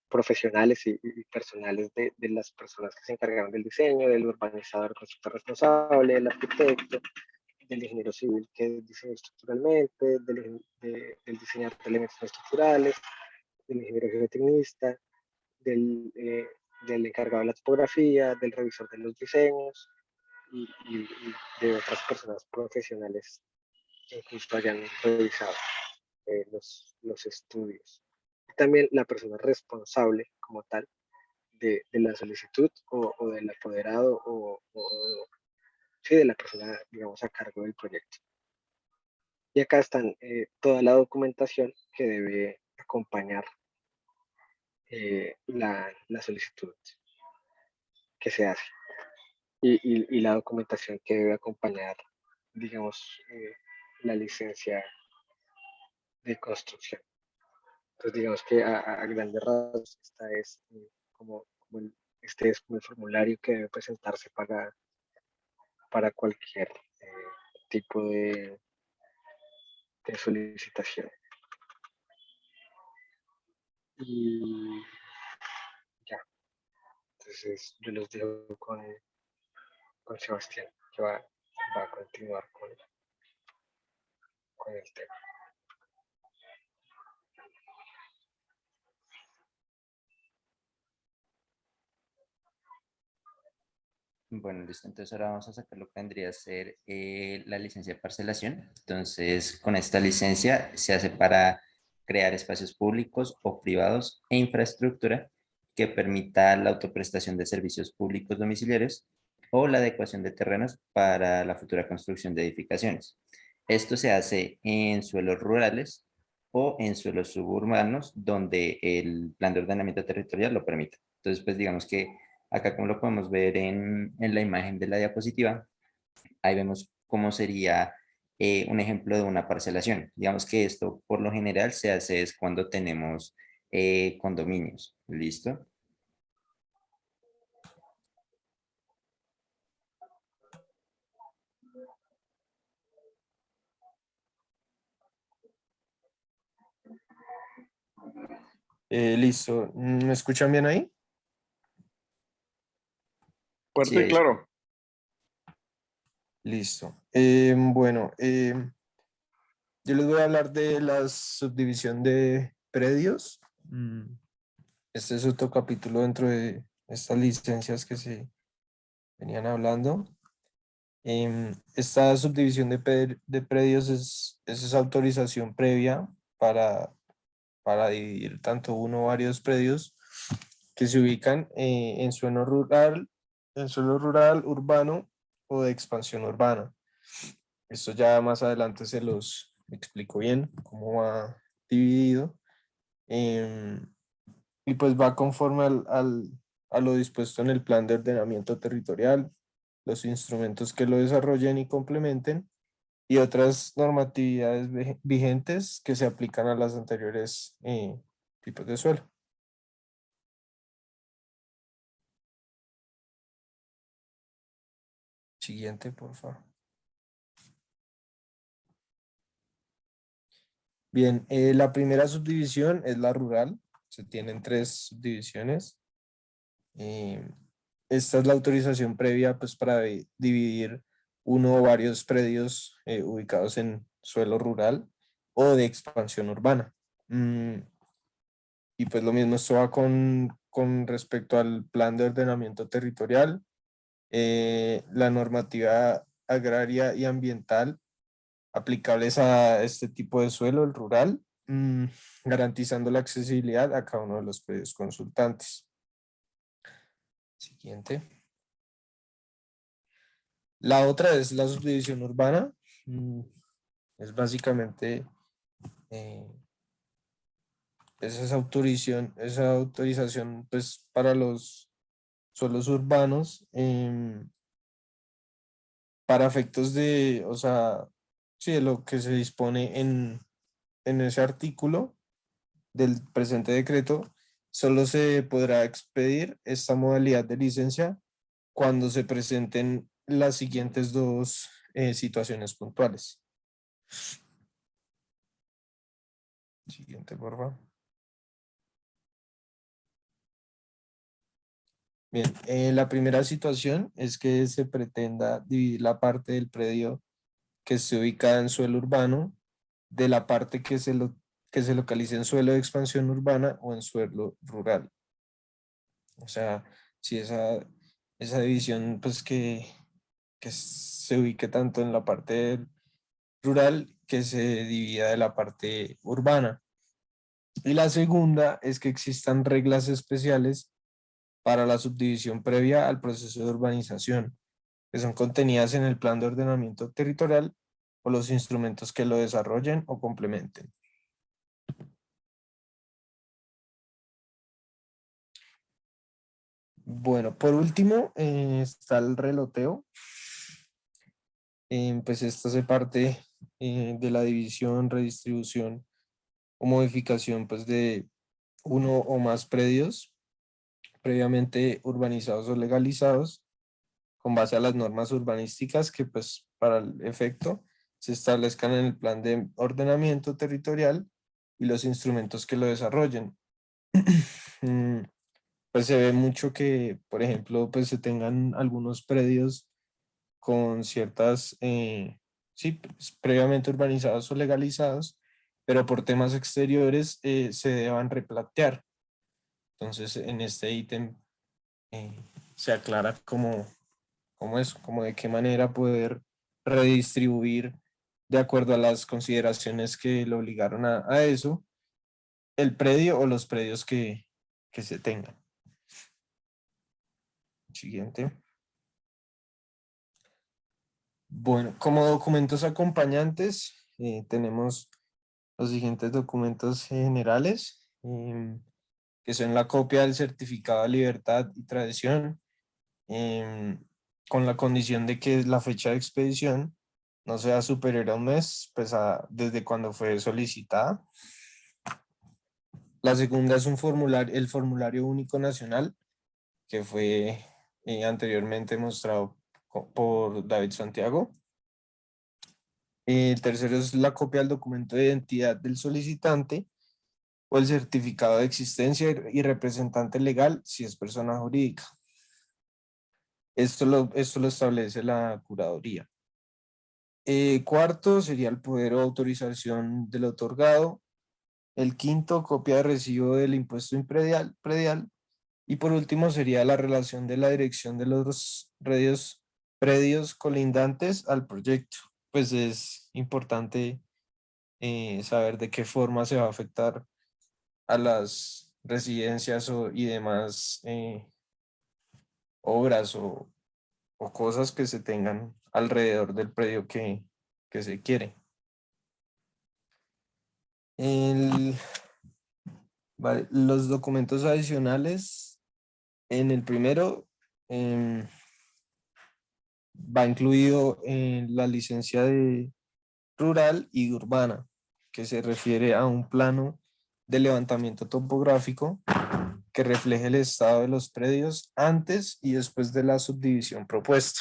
profesionales y personales de las personas que se encargaron del diseño, del urbanizador, constructor responsable, del arquitecto, del ingeniero civil que diseñó estructuralmente, del diseñador de elementos no estructurales, del ingeniero geotecnista, del, del encargado de la topografía, del revisor de los diseños y de otras personas profesionales que incluso hayan revisado los estudios. También la persona responsable como tal de la solicitud o del apoderado sí, de la persona, digamos, a cargo del proyecto. Y acá están toda la documentación que debe acompañar la solicitud que se hace y la documentación que debe acompañar, digamos, la licencia de construcción. Entonces, digamos que a grandes rasgos, esta es como este es como el formulario que debe presentarse para cualquier tipo de solicitación. Y ya, entonces yo los dejo con Sebastián, que va a continuar con el tema. Bueno, listo. Entonces ahora vamos a sacar lo que vendría a ser la licencia de parcelación. Entonces, con esta licencia se hace para crear espacios públicos o privados e infraestructura que permita la autoprestación de servicios públicos domiciliarios o la adecuación de terrenos para la futura construcción de edificaciones. Esto se hace en suelos rurales o en suelos suburbanos donde el plan de ordenamiento territorial lo permita. Entonces, pues digamos que acá como lo podemos ver en la imagen de la diapositiva, ahí vemos cómo sería un ejemplo de una parcelación. Digamos que esto por lo general se hace es cuando tenemos condominios. ¿Listo? Listo. ¿Me escuchan bien ahí? Fuerte y Sí, claro. Listo. Bueno, yo les voy a hablar de la subdivisión de predios. Este es otro capítulo dentro de estas licencias que se venían hablando. Esta subdivisión de predios es esa autorización previa para dividir tanto uno o varios predios que se ubican en suelo rural, urbano o de expansión urbana. Esto ya más adelante se los explico bien cómo va dividido. Em, y pues va conforme a lo dispuesto en el plan de ordenamiento territorial, los instrumentos que lo desarrollen y complementen y otras normatividades vigentes que se aplican a las anteriores tipos de suelo. Siguiente, por favor. Bien, la primera subdivisión es la rural. Se tienen 3 subdivisiones. Esta es la autorización previa pues, para dividir uno o varios predios ubicados en suelo rural o de expansión urbana. Y pues lo mismo, esto va con respecto al plan de ordenamiento territorial, la normativa agraria y ambiental aplicables a este tipo de suelo, el rural, garantizando la accesibilidad a cada uno de los predios consultantes. Siguiente. La otra es la subdivisión urbana. Es básicamente esa autorización pues, para los suelos urbanos para efectos de, o sea, sí, de lo que se dispone en ese artículo del presente decreto, solo se podrá expedir esta modalidad de licencia cuando se presenten las siguientes 2 situaciones puntuales. Siguiente, por favor. Bien, la primera situación es que se pretenda dividir la parte del predio que se ubica en suelo urbano de la parte que se localice en suelo de expansión urbana o en suelo rural. O sea, si esa división pues que se ubique tanto en la parte rural que se divida de la parte urbana. Y la segunda es que existan reglas especiales para la subdivisión previa al proceso de urbanización, que son contenidas en el plan de ordenamiento territorial o los instrumentos que lo desarrollen o complementen. Bueno, por último está el reloteo. Pues esta hace parte de la división, redistribución o modificación pues, de uno o más predios previamente urbanizados o legalizados con base a las normas urbanísticas que pues para el efecto se establezcan en el plan de ordenamiento territorial y los instrumentos que lo desarrollen. Pues se ve mucho que, por ejemplo, pues se tengan algunos predios con ciertas, sí, pues, previamente urbanizados o legalizados, pero por temas exteriores se deban replantear. Entonces, en este ítem se aclara como de qué manera poder redistribuir de acuerdo a las consideraciones que lo obligaron a eso, el predio o los predios que se tengan. Siguiente. Bueno, como documentos acompañantes, tenemos los siguientes documentos generales, que son la copia del certificado de libertad y tradición, con la condición de que la fecha de expedición no sea superior a un mes, pues desde cuando fue solicitada. La segunda es el formulario único nacional, que fue anteriormente mostrado por David Santiago. El tercero es la copia del documento de identidad del solicitante o el certificado de existencia y representante legal si es persona jurídica. Esto lo establece la curaduría. Cuarto sería el poder o autorización del otorgado. El quinto, copia de recibo del impuesto predial. Y por último sería la relación de la dirección de los predios colindantes al proyecto. Pues es importante saber de qué forma se va a afectar a las residencias y demás obras o cosas que se tengan alrededor del predio que se quiere. Los documentos adicionales, en el primero va incluido la licencia de rural y urbana, que se refiere a un plano de levantamiento topográfico que refleje el estado de los predios antes y después de la subdivisión propuesta.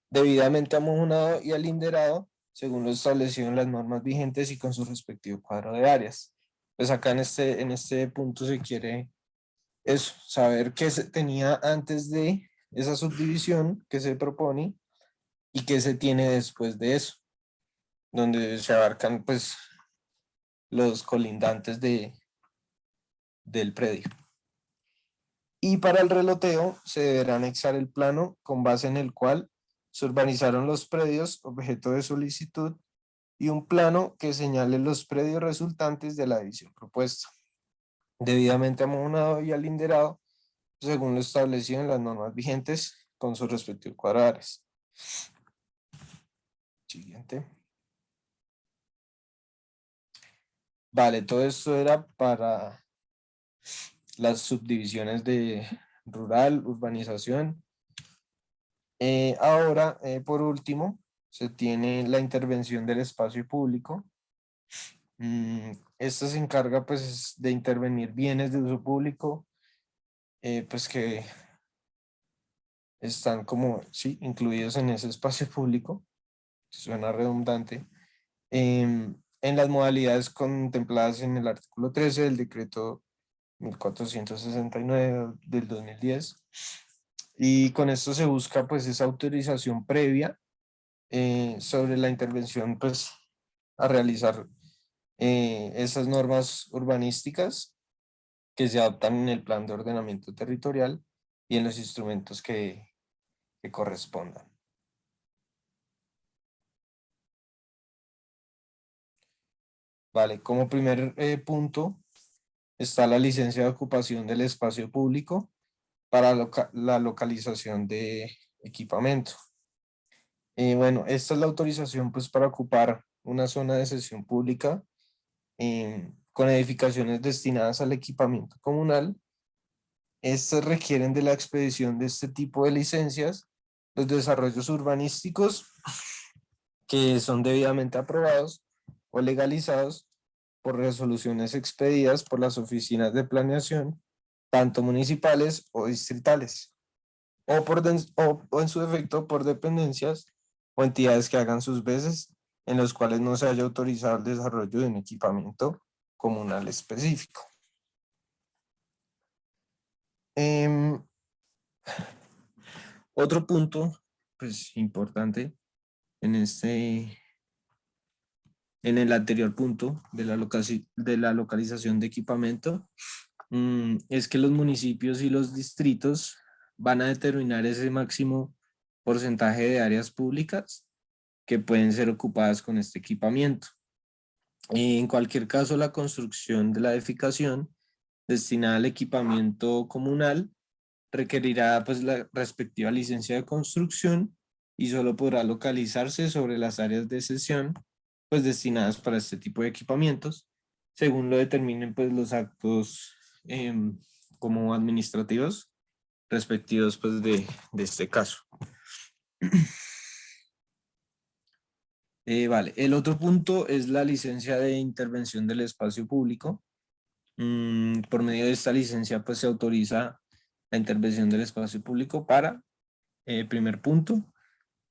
Debidamente amojonado y alinderado según lo establecido en las normas vigentes y con su respectivo cuadro de áreas. Pues acá en este punto se quiere eso, saber qué se tenía antes de esa subdivisión que se propone y qué se tiene después de eso, donde se abarcan pues los colindantes del predio. Y para el reloteo se deberá anexar el plano con base en el cual se urbanizaron los predios objeto de solicitud y un plano que señale los predios resultantes de la división propuesta, debidamente amonado y alinderado según lo establecido en las normas vigentes con sus respectivos cuadrados. Siguiente. Vale, todo esto era para las subdivisiones de rural, urbanización. Ahora, por último, se tiene la intervención del espacio público. Esta se encarga pues de intervenir bienes de uso público, pues que están como, sí, incluidos en ese espacio público. Suena redundante. En las modalidades contempladas en el artículo 13 del decreto 1469 del 2010. Y con esto se busca pues esa autorización previa sobre la intervención pues a realizar esas normas urbanísticas que se adoptan en el plan de ordenamiento territorial y en los instrumentos que correspondan. Vale, como primer punto está la licencia de ocupación del espacio público para la localización de equipamiento. Bueno, esta es la autorización pues para ocupar una zona de sesión pública con edificaciones destinadas al equipamiento comunal. Estas requieren de la expedición de este tipo de licencias los desarrollos urbanísticos que son debidamente aprobados o legalizados por resoluciones expedidas por las oficinas de planeación, tanto municipales o distritales, o en su defecto por dependencias o entidades que hagan sus veces en los cuales no se haya autorizado el desarrollo de un equipamiento comunal específico. Otro punto, pues importante en en el anterior punto de la localización de equipamiento, es que los municipios y los distritos van a determinar ese máximo porcentaje de áreas públicas que pueden ser ocupadas con este equipamiento. En cualquier caso, la construcción de la edificación destinada al equipamiento comunal requerirá pues la respectiva licencia de construcción y solo podrá localizarse sobre las áreas de sesión pues destinadas para este tipo de equipamientos, según lo determinen pues los actos como administrativos respectivos pues de este caso. Vale, el otro punto es la licencia de intervención del espacio público. Por medio de esta licencia pues se autoriza la intervención del espacio público para, primer punto,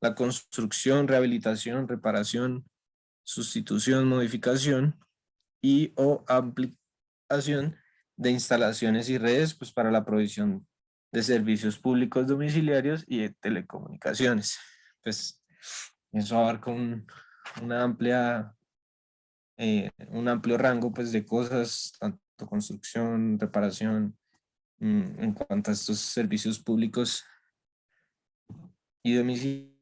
la construcción, rehabilitación, reparación, sustitución, modificación y o ampliación de instalaciones y redes pues, para la provisión de servicios públicos domiciliarios y de telecomunicaciones. Pues eso abarca una amplia, un amplio rango pues, de cosas, tanto construcción, reparación, en cuanto a estos servicios públicos y domiciliarios.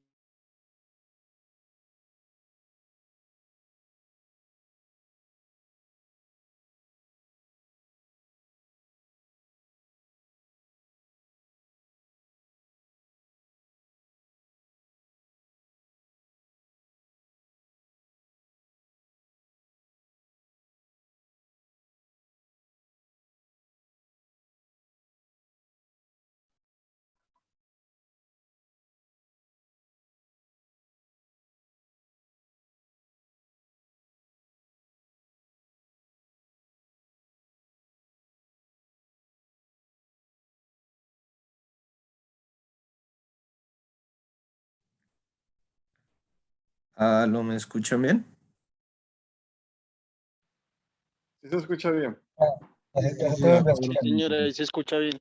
¿Lo me escuchan bien? Sí se escucha bien. Ya se te volvió a Sí, escuchar. señora, ahí se escucha bien.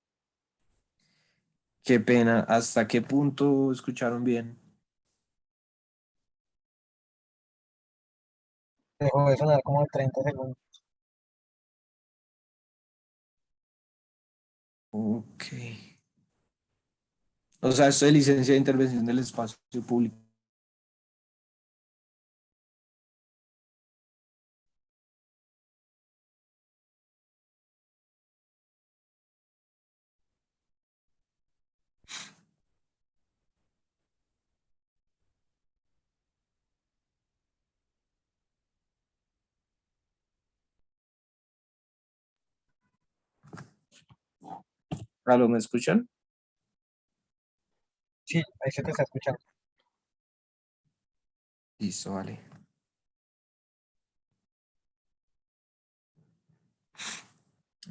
Qué pena. ¿Hasta qué punto escucharon bien? Dejó de sonar como 30 segundos. Ok. O sea, esto de licencia de intervención del espacio público. ¿Lo me escuchan? Sí, ahí se te está escuchando. Listo, vale.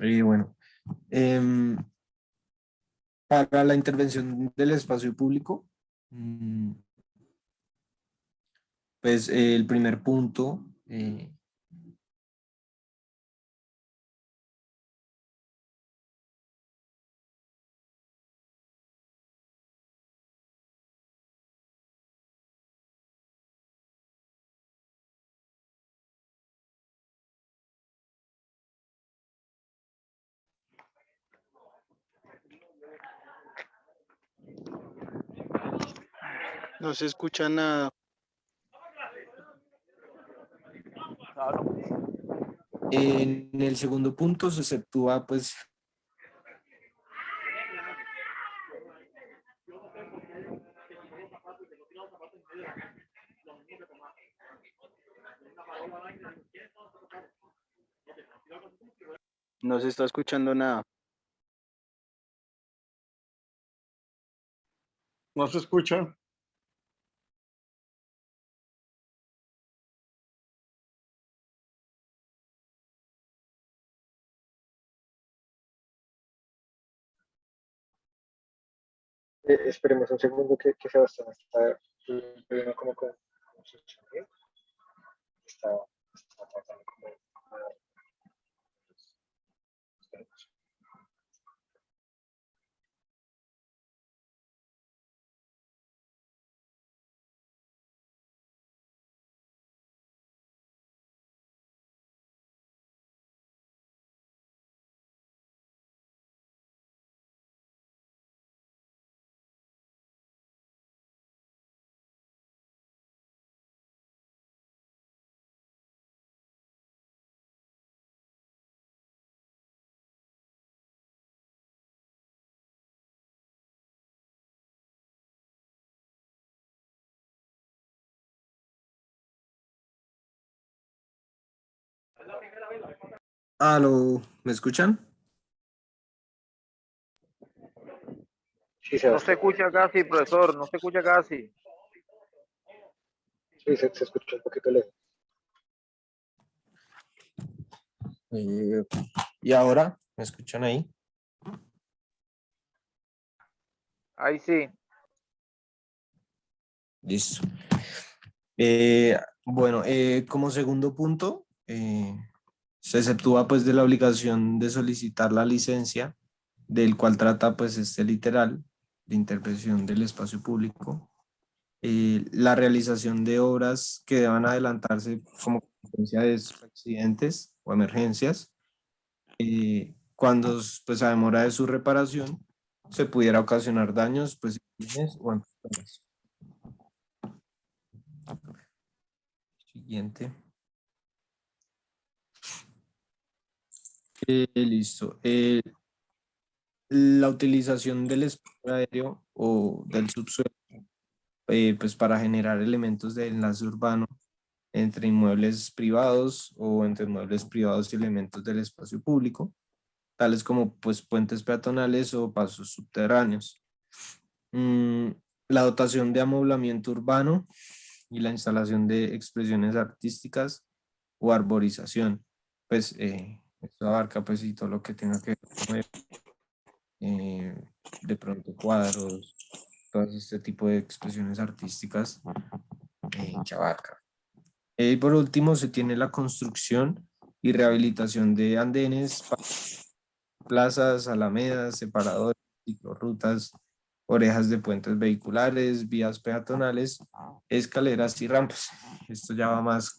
Y bueno, em, para la intervención del espacio público, pues el primer punto, No se escucha nada. en el segundo punto se exceptúa pues No se está escuchando nada. No se escucha. Esperemos un segundo que Sebastián está viendo como con su sonido. Está, está tratando como ¿me escuchan? sí, No se Sebastián. escucha casi, profesor, no se escucha casi. Sí, se escucha un poquito lejos. Eh, ¿Y ahora? ¿Me escuchan ahí? Ahí sí. Listo. Bueno, como segundo punto, se exceptúa pues de la obligación de solicitar la licencia, del cual trata pues este literal de intervención del espacio público, la realización de obras que deban adelantarse como consecuencia de estos accidentes o emergencias, cuando pues a demora de su reparación se pudiera ocasionar daños pues en bienes o en personas. Siguiente. Listo. La utilización del espacio aéreo o del subsuelo, pues para generar elementos de enlace urbano entre inmuebles privados o entre inmuebles privados y elementos del espacio público, tales como pues puentes peatonales o pasos subterráneos. Mm, la dotación de amoblamiento urbano y la instalación de expresiones artísticas o arborización. Pues esto abarca pues y todo lo que tenga que ver con de pronto cuadros, todo este tipo de expresiones artísticas que abarca. Y por último, se tiene la construcción y rehabilitación de andenes, plazas, alamedas, separadores, ciclorrutas, orejas de puentes vehiculares, vías peatonales, escaleras y rampas. Esto ya va más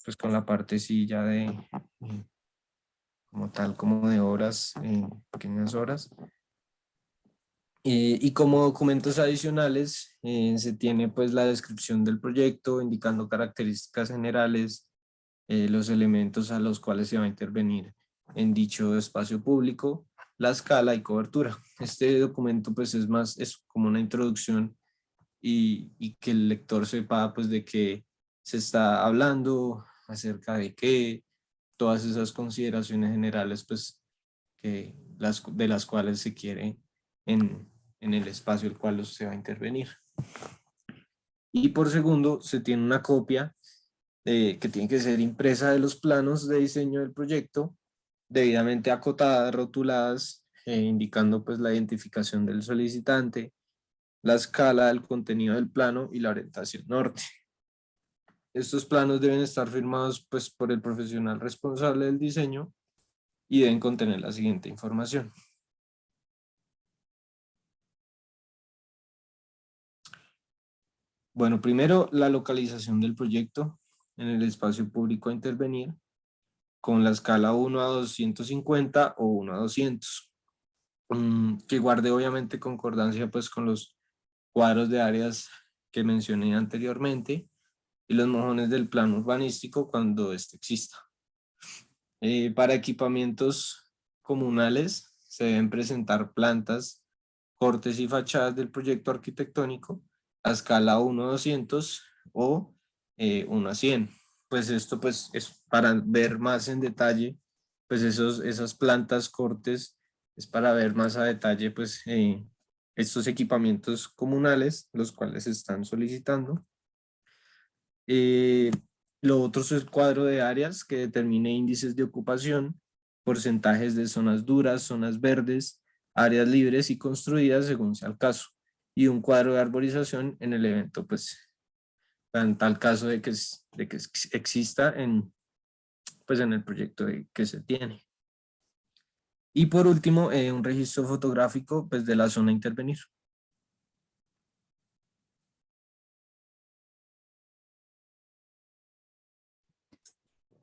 pues con la parte sí ya de como tal, como de horas, pequeñas horas. Y como documentos adicionales se tiene pues la descripción del proyecto indicando características generales, los elementos a los cuales se va a intervenir en dicho espacio público, la escala y cobertura. Este documento pues es como una introducción y que el lector sepa pues de qué se está hablando, acerca de qué, todas esas consideraciones generales pues de las cuales se quiere en el espacio el cual se va a intervenir. Y por segundo, se tiene una copia que tiene que ser impresa de los planos de diseño del proyecto, debidamente acotadas, rotuladas, indicando pues la identificación del solicitante, la escala, el contenido del plano y la orientación norte. Estos planos deben estar firmados pues por el profesional responsable del diseño y deben contener la siguiente información. Bueno, primero la localización del proyecto en el espacio público a intervenir con la escala 1:250 o 1:200, que guarde obviamente concordancia pues con los cuadros de áreas que mencioné anteriormente y los mojones del plano urbanístico cuando éste exista. Para equipamientos comunales se deben presentar plantas, cortes y fachadas del proyecto arquitectónico a escala 1:200 o 1:100. Pues esto pues es para ver más en detalle, pues esas plantas, cortes, es para ver más a detalle pues estos equipamientos comunales, los cuales se están solicitando. Lo otro es el cuadro de áreas que determine índices de ocupación, porcentajes de zonas duras, zonas verdes, áreas libres y construidas según sea el caso, y un cuadro de arborización en el evento, pues, en tal caso de que exista pues, en el proyecto que se tiene. Y por último, un registro fotográfico pues, de la zona a intervenir.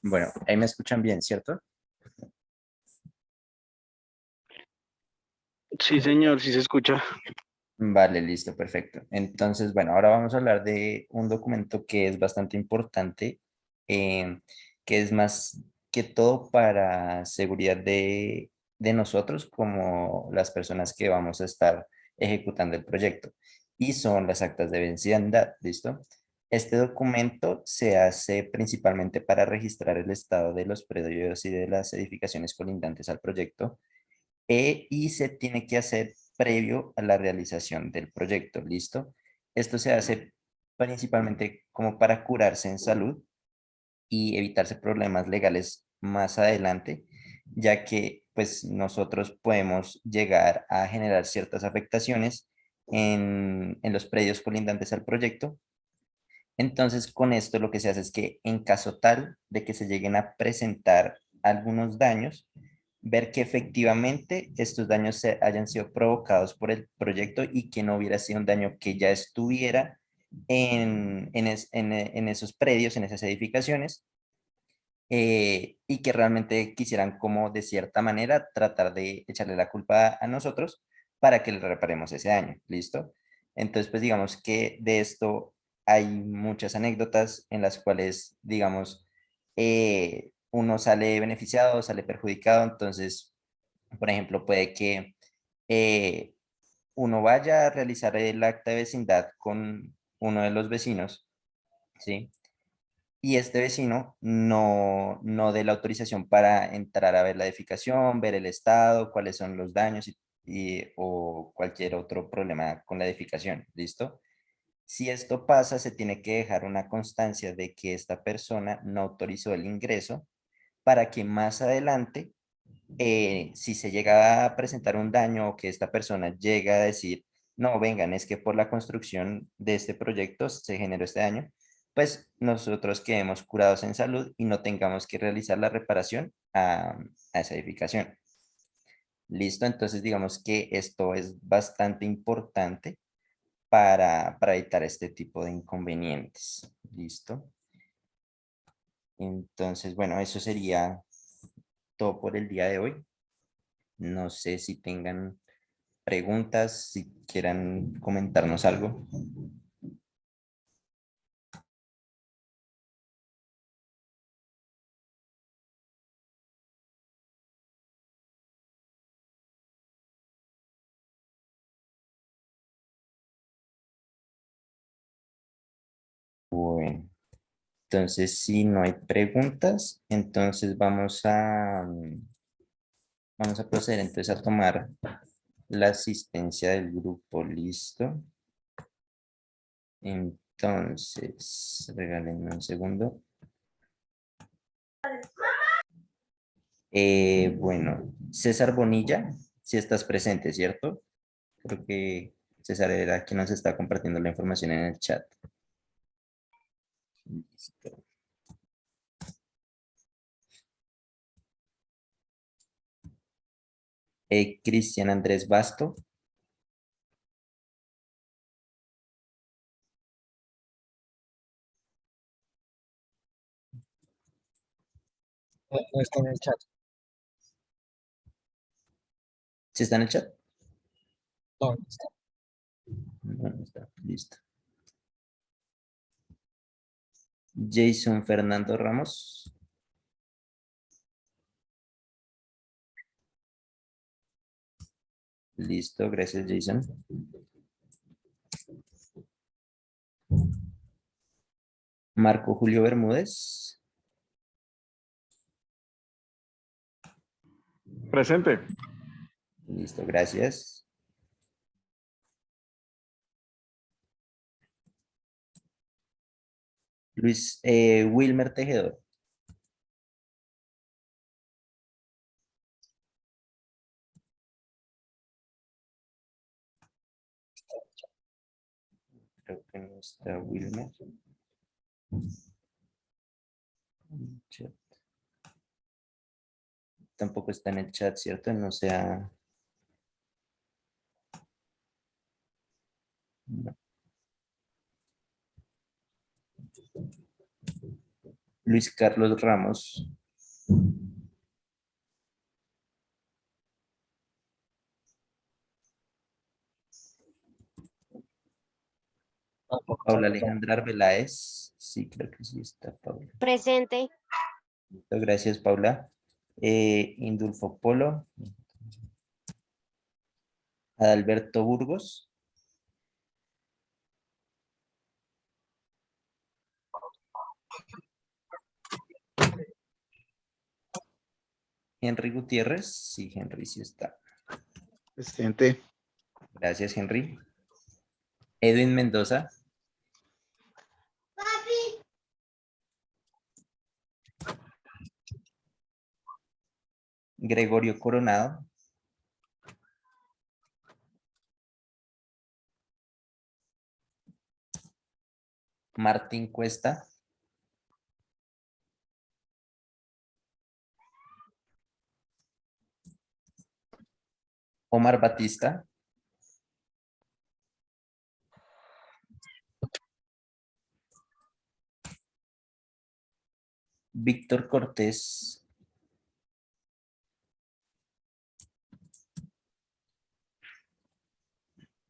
Bueno, ahí me escuchan bien, ¿cierto? Sí, señor, sí se escucha. Vale, listo, perfecto. Entonces, bueno, ahora vamos a hablar de un documento que es bastante importante, eh, que es más que todo para seguridad de nosotros como las personas que vamos a estar ejecutando el proyecto, y son las actas de vecindad, ¿listo? Este documento se hace principalmente para registrar el estado de los predios y de las edificaciones colindantes al proyecto, y se tiene que hacer previo a la realización del proyecto, ¿listo? Esto se hace principalmente como para curarse en salud y evitarse problemas legales más adelante, ya que pues nosotros podemos llegar a generar ciertas afectaciones en los predios colindantes al proyecto. Entonces, con esto lo que se hace es que en caso tal de que se lleguen a presentar algunos daños, ver que efectivamente estos daños hayan sido provocados por el proyecto y que no hubiera sido un daño que ya estuviera en esos predios, en esas edificaciones, y que realmente quisieran como de cierta manera tratar de echarle la culpa a nosotros para que le reparemos ese daño, ¿listo? Entonces, pues digamos que de esto hay muchas anécdotas en las cuales, digamos, uno sale beneficiado, sale perjudicado. Entonces, por ejemplo, puede que eh, uno vaya a realizar el acta de vecindad con uno de los vecinos, ¿sí? Y este vecino no dé la autorización para entrar a ver la edificación, ver el estado, cuáles son los daños o cualquier otro problema con la edificación, ¿listo? Si esto pasa, se tiene que dejar una constancia de que esta persona no autorizó el ingreso para que más adelante, si se llega a presentar un daño o que esta persona llega a decir, no, vengan, es que por la construcción de este proyecto se generó este daño, pues nosotros quedemos curados en salud y no tengamos que realizar la reparación a esa edificación. Listo, entonces digamos que esto es bastante importante para evitar este tipo de inconvenientes. Listo. Entonces, bueno, eso sería todo por el día de hoy. No sé si tengan preguntas, si quieran comentarnos algo. Bueno, entonces si no hay preguntas, entonces vamos a proceder entonces a tomar la asistencia del grupo. Listo. Entonces, regálenme un segundo. Bueno, César Bonilla, si estás presente, ¿cierto? Creo que César era quien nos está compartiendo la información en el chat. Listo. Cristian Andrés Basto. No, no está en el chat. ¿Sí está en el chat? No, no está. No, no está. Listo. Jason Fernando Ramos. Listo, gracias Jason. Marco Julio Bermúdez. Presente. Listo, gracias. Wilmer Tejedor. Creo que no está Wilmer. Chat. Tampoco está en el chat, ¿cierto? No sea. No. Luis Carlos Ramos. Tampoco Paula está. Alejandra Arbeláez. Sí, creo que sí está Paula. Presente. Listo, gracias, Paula. Indulfo Polo. Adalberto Burgos. Henry Gutiérrez. Sí, Henry sí está. Presente. Gracias, Henry. Edwin Mendoza. Gregorio Coronado. Martín Cuesta. Omar Batista. Víctor Cortés.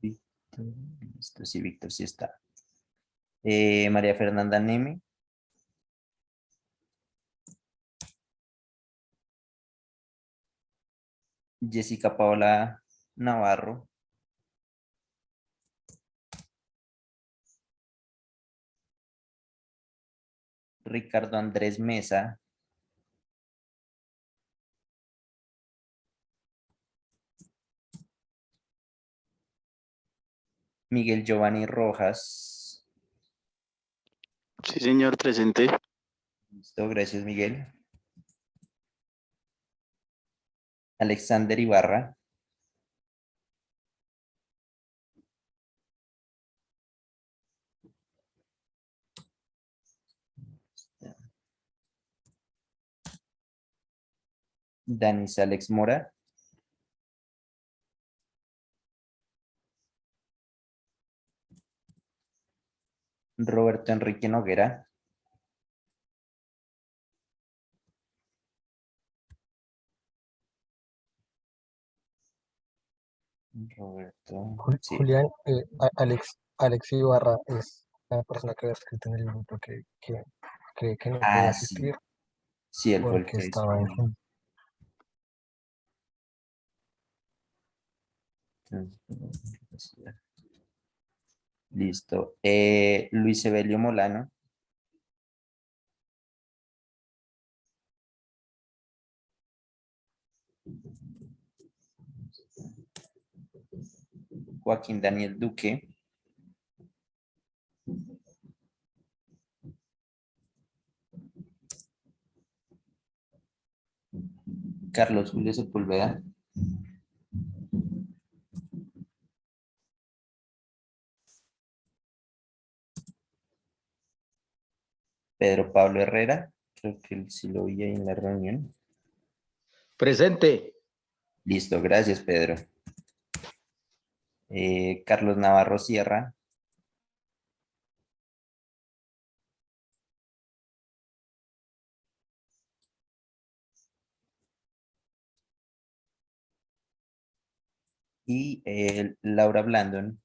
Víctor, listo, sí, Víctor sí está. María Fernanda Neme. Jessica Paola Navarro. Ricardo Andrés Mesa. Miguel Giovanni Rojas. Sí, señor, presente. Listo, gracias, Miguel. Alexander Ibarra. Danis Alex Mora. Roberto Enrique Noguera. Roberto, sí. Julián, Alex Ibarra es la persona que había escrito en el grupo que no pudo Ah, sí. asistir Sí, él fue el porque que hizo. estaba en Listo. Luis Evelio Molano. Joaquín Daniel Duque. Carlos Julio Sepúlveda. Pedro Pablo Herrera. Creo que él sí lo vi ahí en la reunión. Presente. Listo, gracias, Pedro. Carlos Navarro Sierra. Y Laura Blandon.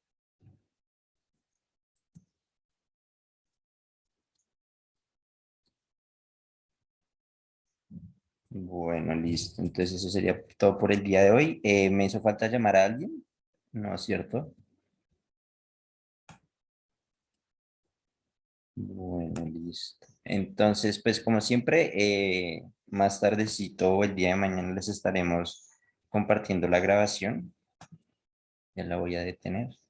Bueno, listo. Entonces eso sería todo por el día de hoy. ¿Me hizo falta llamar a alguien? No, ¿es cierto? Bueno, listo. Entonces, pues como siempre, más tardecito o el día de mañana les estaremos compartiendo la grabación. Ya la voy a detener.